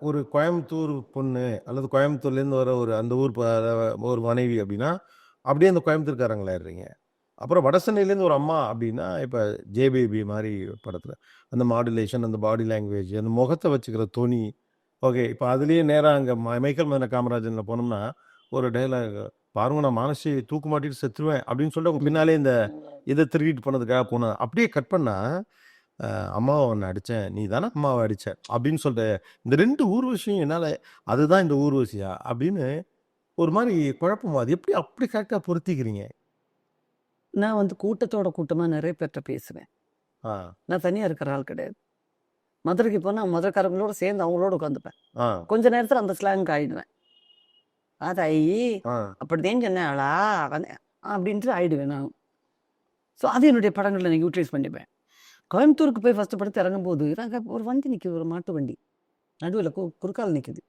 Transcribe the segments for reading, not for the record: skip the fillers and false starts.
ஒரு கோயம்புத்தூர் பொண்ணு அல்லது கோயம்புத்தூர்லேருந்து வர ஒரு அந்த ஊர் ஒரு மனைவி அப்படின்னா, அப்படியே அந்த கோயம்புத்தூர்காரங்களாயிடுறீங்க. அப்புறம் வட சென்னையிலேருந்து ஒரு அம்மா அப்படின்னா, இப்ப ஜேபேபி மாரி படத்துல, அந்த மாடுலேஷன், அந்த பாடி லாங்குவேஜ், அந்த முகத்த வச்சுக்கிற தொனி. ஓகே. இப்ப அதிலேயே நேரா அங்க மைக்கேல் மதன காமராஜன்ல போனோம்னா, ஒரு டயலாக் "பாருங்க நான் மானசீ தூக்கு மாட்டிட்டு செத்துருவேன்" அப்படின்னு சொல்லிட்டு அவங்க பின்னாலே இந்த இத திருடிட்டு போனதுக்காக போனேன். அப்படியே கட் பண்ணா, "அம்மாவ உன்ன அடிச்சேன். நீ தானே அம்மாவ அடிச்ச" அப்படின்னு சொல்லிட்டு இந்த 2 ஊர்வசியும் என்னால அதுதான் இந்த ஊர்வசியா? அப்படின்னு ஒரு மாரி குழப்பமா. அது எப்படி அப்படி கரெக்ட்டா பொருத்திக்கிறீங்க? நான் வந்து கூட்டத்தோட கூட்டமா நெறைய பேர்ட்ட பேசுவேன். ஆ, நான் தனியா இருக்கிற ஆள் கிடையாது. மதுரைக்கு போனா மதுரைக்காரங்களோட சேர்ந்து அவங்களோட உட்காந்துப்பேன். ஆ, கொஞ்ச நேரத்துல அந்த ஸ்லாங்க்கு ஆயிடுவேன். "தாயி ஆ. அப்படிதான் சொன்னாளா? வந்து" அப்படின்ட்டு ஆயிடுவேன் நான். ஸோ அது என்னுடைய படங்கள்ல நான் யூட்டிலைஸ் பண்ணிப்பேன். கோயம்புத்தூருக்கு போய் ஃபர்ஸ்ட்டு படத்து இறங்கும்போது, நாங்க ஒரு வண்டி நிக்குது, ஒரு மாட்டு வண்டி. நடுவுல குறுக்கால நிக்குது.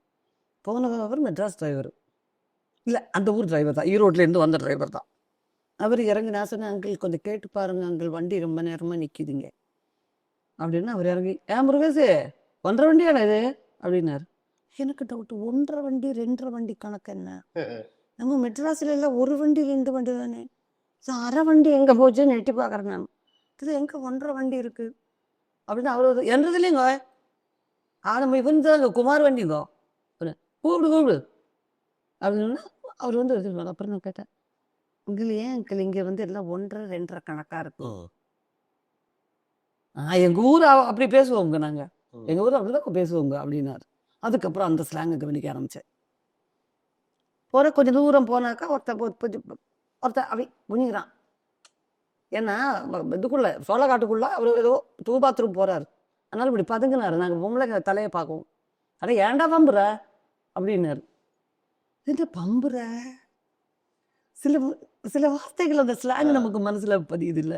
போனவர் மெட்ராஸ் டிரைவரு. இல்ல அந்த ஊர் டிரைவர் தான். ஈரோட்லேருந்து வந்த டிரைவர் தான். அவரு இறங்கி நான் சொன்னேன், "அங்கிள் கொஞ்சம் கேட்டு பாருங்க அங்கிள், வண்டி ரொம்ப நேரமா நிக்குதுங்க." அப்படின்னா அவர் இறங்கி, "ஏன் முருகேசு 1 1/2 வண்டியாடா இது?" அப்படின்னாரு. எனக்கு டவுட்டு 1 1/2 வண்டி, 2 1/2 வண்டி கணக்கு என்ன? நம்ம மெட்ராஸ்ல எல்லாம் 1 வண்டி, 2 வண்டி தானே. ஸோ 1/2 வண்டி எங்க போச்சுன்னு எட்டி பார்க்குறேன் நான். இது எங்க 1 1/2 வண்டி இருக்கு? அப்படின்னு அவரு "என்னது இல்லைங்க. நம்ம இவன் தான் குமார் வண்டிங்கோ." அப்படின்னேன். "கூப்பிடு, கூப்பிடு." அப்படின்னா அவர் வந்து இது சொன்னாரு. அப்புறம் நான் கேட்டேன், "அங்கிள் ஏன் அங்கிள் இங்க வந்து எல்லாம் 1 1/2, 2 1/2 கணக்கா இருக்கு?" ம், எங்க ஊர் அப்படி பேசுவோங்க நாங்க. ம். எங்க ஊர்ல அப்படிதான் பேசுவோங்க அப்படின்னாரு. அதுக்கப்புறம் அந்த ஸ்லாங்க கவனிக்க ஆரம்பிச்சேன். கொஞ்சம் தூரம் போனாக்கா ஒருத்தன் அப்படி குனிகிறான். ஏன்னா இதுக்குள்ள சோளக்காட்டுக்குள்ள அவரு ஏதோ பாத்ரூம் போறாரு. அதனால இப்படி பதுங்குனாரு. நாங்க பொம்பளைங்க தலைய பார்க்கவும். "அட ஏன்டா பம்புற?" அப்படின்னாரு. "என்ன பம்புற?" சில சில வார்த்தைகள் அந்த ஸ்லாங் நமக்கு மனசுல பதியுதுல்ல.